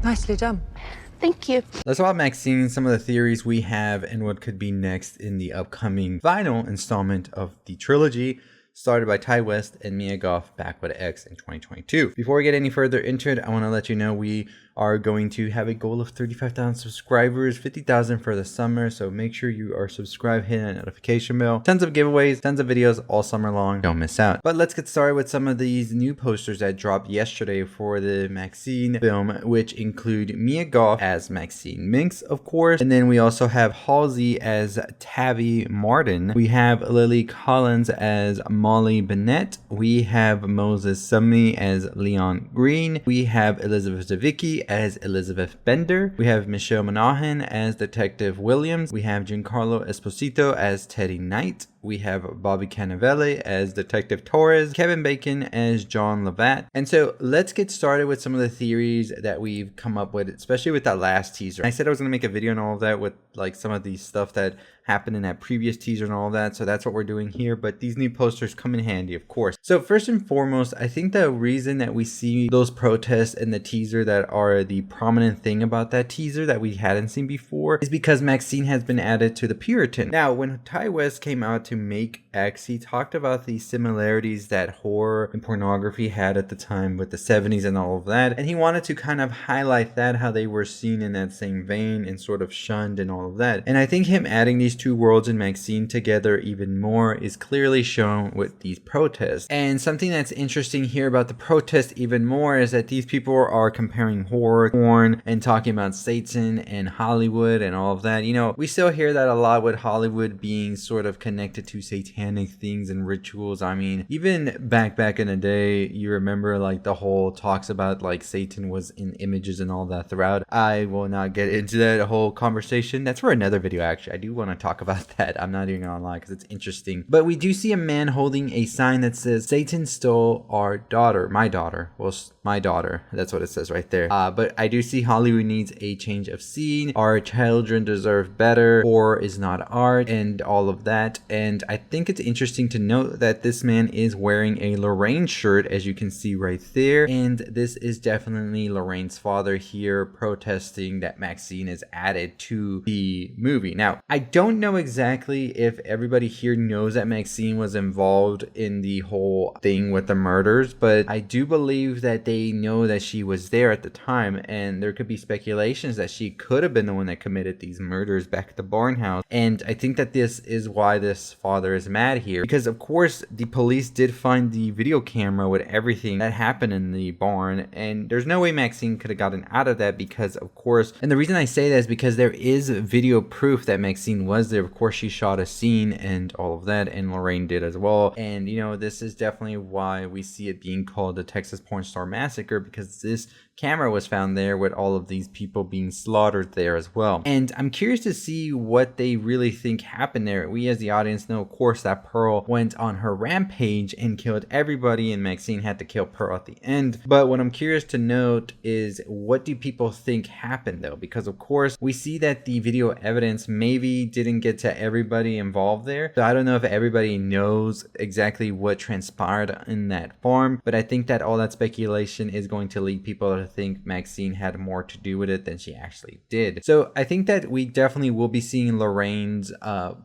Nicely done. Thank you. Let's talk about Maxine, some of the theories we have, and what could be next in the upcoming final installment of the trilogy, started by Ty West and Mia Goth back with X in 2022. Before we get any further into it, I want to let you know we are going to have a goal of 35,000 subscribers, 50,000 for the summer, so make sure you are subscribed, hit that notification bell. Tons of giveaways, tons of videos all summer long, don't miss out. But let's get started with some of these new posters that dropped yesterday for the MaXXXine film, which include Mia Goth as Maxine Minx, of course, and then we also have Halsey as Tabby Martin. We have Lily Collins as Molly Bennett. We have Moses Sumney as Leon Green. We have Elizabeth Debicki as Elizabeth Bender. We have Michelle Monaghan as Detective Williams. We have Giancarlo Esposito as Teddy Knight. We have Bobby Cannavale as Detective Torres, Kevin Bacon as John Lavatt. And so let's get started with some of the theories that we've come up with, especially with that last teaser. I said I was going to make a video and all of that with like some of the stuff that happened in that previous teaser and all of that. So that's what we're doing here. But these new posters come in handy, of course. So first and foremost, I think the reason that we see those protests in the teaser that are the prominent thing about that teaser that we hadn't seen before is because Maxine has been added to the Puritan. Now, when Ty West came out to make X, he talked about the similarities that horror and pornography had at the time with the 70s and all of that, and he wanted to kind of highlight that, how they were seen in that same vein and sort of shunned and all of that. And I think him adding these two worlds in Maxine together even more is clearly shown with these protests. And something that's interesting here about the protest even more is that these people are comparing horror, porn, and talking about Satan and Hollywood and all of that. You know, we still hear that a lot with Hollywood being sort of connected to satanic things and rituals. I mean, even back in the day, you remember like the whole talks about like Satan was in images and all that throughout. I will not get into that whole conversation. That's for another video, actually. I do want to talk about that. I'm not even gonna lie because it's interesting. But we do see a man holding a sign that says, "Satan stole our daughter." My daughter. Well, my daughter. That's what it says right there. But I do see Hollywood needs a change of scene. Our children deserve better. Horror is not art and all of that. And I think it's interesting to note that this man is wearing a Lorraine shirt, as you can see right there. And this is definitely Lorraine's father here protesting that Maxine is added to the movie. Now, I don't know exactly if everybody here knows that Maxine was involved in the whole thing with the murders, but I do believe that they know that she was there at the time, and there could be speculations that she could have been the one that committed these murders back at the barn house. And I think that this is why this father is mad here, because of course the police did find the video camera with everything that happened in the barn, and there's no way Maxine could have gotten out of that, because of course, and the reason I say that is because there is video proof that Maxine was there. Of course, she shot a scene and all of that, and Lorraine did as well. And you know, this is definitely why we see it being called the Texas Porn Star Massacre, because this camera was found there with all of these people being slaughtered there as well. And I'm curious to see what they really think happened there. We as the audience know, of course, that Pearl went on her rampage and killed everybody, and Maxine had to kill Pearl at the end. But what I'm curious to note is, what do people think happened though? Because of course, we see that the video evidence maybe didn't get to everybody involved there. So I don't know if everybody knows exactly what transpired in that farm, but I think that all that speculation is going to lead people to think Maxine had more to do with it than she actually did. So I think that we definitely will be seeing Lorraine's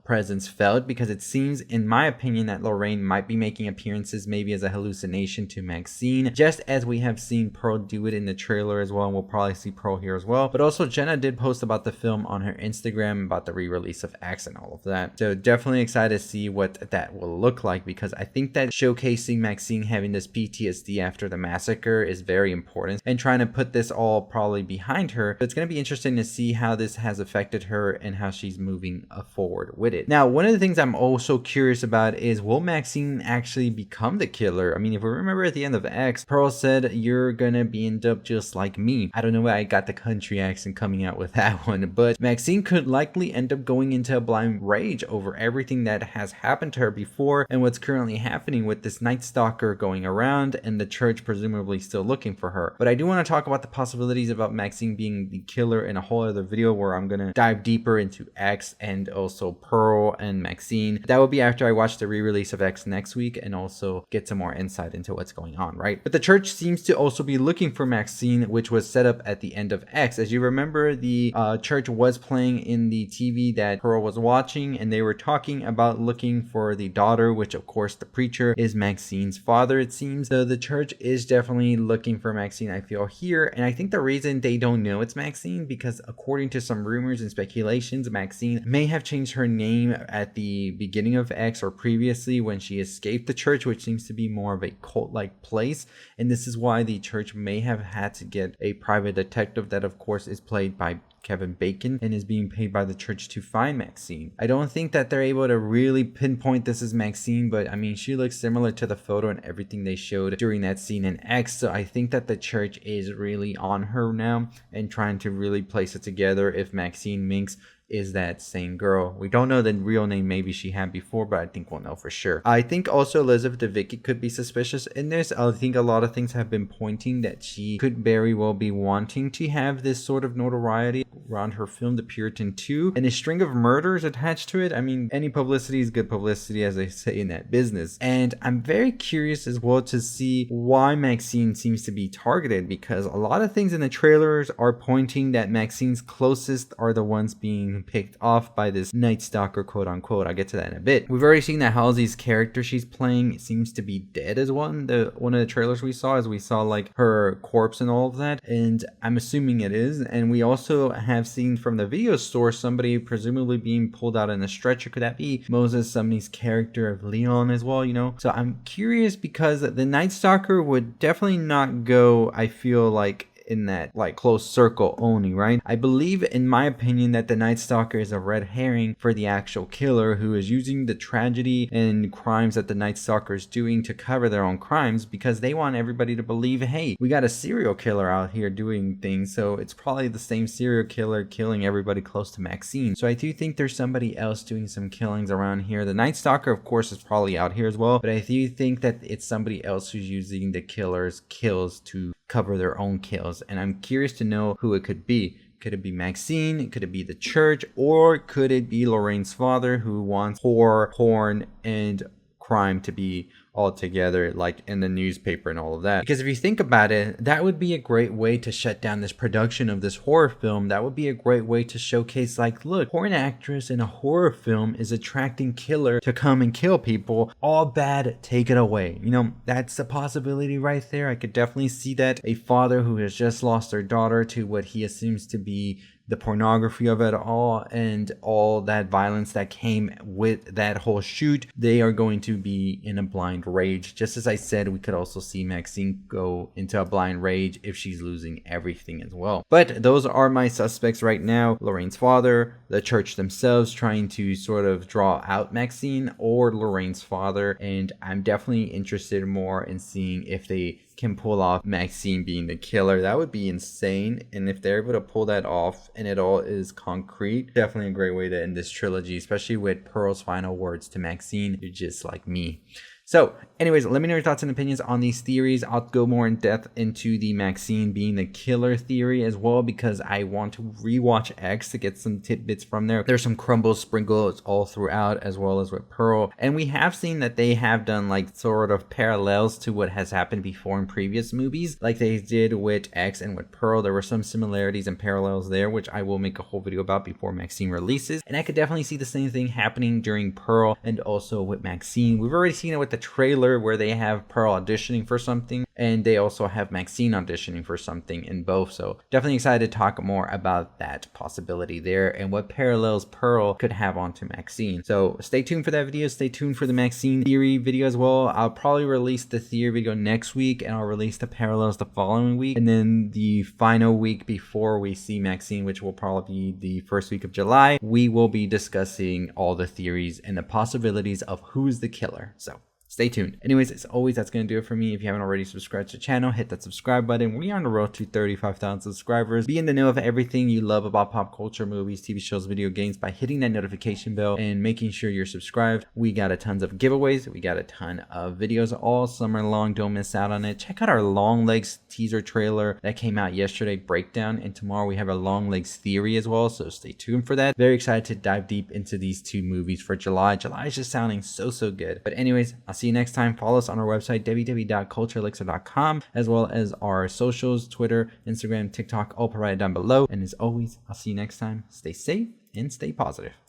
presence felt, because it seems, in my opinion, that Lorraine might be making appearances maybe as a hallucination to Maxine, just as we have seen Pearl do it in the trailer as well, and we'll probably see Pearl here as well. But also Jenna did post about the film on her Instagram about the re-release of X and all of that. So definitely excited to see what that will look like, because I think that showcasing Maxine having this PTSD after the massacre is very important, and trying to put this all probably behind her. But it's going to be interesting to see how this has affected her and how she's moving forward with it. Now, one of the things I'm also curious about is, will Maxine actually become the killer? I mean, if we remember at the end of X, Pearl said, "You're gonna end up just like me." I don't know why I got the country accent coming out with that one, but Maxine could likely end up going into a blind rage over everything that has happened to her before and what's currently happening with this Nightstalker going around and the church presumably still looking for her. But I do want to talk about the possibilities about Maxine being the killer in a whole other video, where I'm gonna dive deeper into X and also Pearl and Maxine. That would be after I watch the re-release of X next week and also get some more insight into what's going on, right? But the church seems to also be looking for Maxine, which was set up at the end of X. As you remember, the church was playing in the TV that Pearl was watching, and they were talking about looking for the daughter, which of course the preacher is Maxine's father, it seems. So the church is definitely looking for Maxine, I feel, here. And I think the reason they don't know it's Maxine, because according to some rumors and speculations, Maxine may have changed her name at the beginning of X or previously when she escaped the church, which seems to be more of a cult-like place. And this is why the church may have had to get a private detective that of course is played by Kevin Bacon and is being paid by the church to find Maxine. I don't think that they're able to really pinpoint this as Maxine, but I mean, she looks similar to the photo and everything they showed during that scene in X. So I think that the church is really on her now and trying to really place it together if Maxine Minx is that same girl. We don't know the real name maybe she had before, but I think we'll know for sure. I think also Elizabeth Debicki could be suspicious in this. I think a lot of things have been pointing that she could very well be wanting to have this sort of notoriety around her film, The Puritan 2, and a string of murders attached to it. I mean, any publicity is good publicity, as they say in that business. And I'm very curious as well to see why Maxine seems to be targeted, because a lot of things in the trailers are pointing that Maxine's closest are the ones being picked off by this Nightstalker, quote unquote. I'll get to that in a bit. We've already seen that Halsey's character she's playing seems to be dead as one of the trailers we saw, as we saw like her corpse and all of that, and I'm assuming it is. And we also have seen from the video store somebody presumably being pulled out in a stretcher. Could that be Moses Sumney's character of Leon as well, you know? So I'm curious, because the Nightstalker would definitely not go, I feel like, in that like close circle only, right? I believe, in my opinion, that the Nightstalker is a red herring for the actual killer, who is using the tragedy and crimes that the Nightstalker is doing to cover their own crimes, because they want everybody to believe, hey, we got a serial killer out here doing things, so it's probably the same serial killer killing everybody close to Maxine. So I do think there's somebody else doing some killings around here. The Nightstalker, of course, is probably out here as well, but I do think that it's somebody else who's using the killer's kills to cover their own kills, and I'm curious to know who it could be. Could it be Maxine? Could it be the church? Or could it be Lorraine's father, who wants horror, porn, and crime to be all together, like in the newspaper and all of that? Because if you think about it, that would be a great way to shut down this production of this horror film. That would be a great way to showcase, like, look, porn actress in a horror film is attracting killer to come and kill people. All bad, take it away. You know, that's a possibility right there. I could definitely see that. A father who has just lost their daughter to what he assumes to be the pornography of it all and all that violence that came with that whole shoot, they are going to be in a blind rage. Just as I said, we could also see Maxine go into a blind rage if she's losing everything as well. But those are my suspects right now: Lorraine's father, the church themselves trying to sort of draw out Maxine, or Lorraine's father. And I'm definitely interested more in seeing if they can pull off Maxine being the killer. That would be insane. And if they're able to pull that off and it all is concrete, definitely a great way to end this trilogy, especially with Pearl's final words to Maxine: "You're just like me." So anyways, let me know your thoughts and opinions on these theories. I'll go more in depth into the Maxine being the killer theory as well, because I want to rewatch X to get some tidbits from there. There's some crumbles sprinkled all throughout, as well as with Pearl. And we have seen that they have done like sort of parallels to what has happened before in previous movies, like they did with X and with Pearl. There were some similarities and parallels there, which I will make a whole video about before Maxine releases. And I could definitely see the same thing happening during Pearl and also with Maxine. We've already seen it with the trailer where they have Pearl auditioning for something, and they also have Maxine auditioning for something in both. So definitely excited to talk more about that possibility there and what parallels Pearl could have onto Maxine. So stay tuned for that video. Stay tuned for the Maxine theory video as well. I'll probably release the theory video next week, and I'll release the parallels the following week, and then the final week before we see Maxine, which will probably be the first week of July, we will be discussing all the theories and the possibilities of who's the killer. So stay tuned. Anyways, as always, that's going to do it for me. If you haven't already subscribed to the channel, hit that subscribe button. We are on the road to 35,000 subscribers. Be in the know of everything you love about pop culture, movies, TV shows, video games by hitting that notification bell and making sure you're subscribed. We got a tons of giveaways. We got a ton of videos all summer long. Don't miss out on it. Check out our Long Legs teaser trailer that came out yesterday, breakdown, and tomorrow we have a Long Legs theory as well, so stay tuned for that. Very excited to dive deep into these two movies for July. July is just sounding so good. But anyways, I'll see you next time. Follow us on our website, www.cultureelixir.com, as well as our socials, Twitter, Instagram, TikTok, all provided down below. And as always, I'll see you next time. Stay safe and stay positive.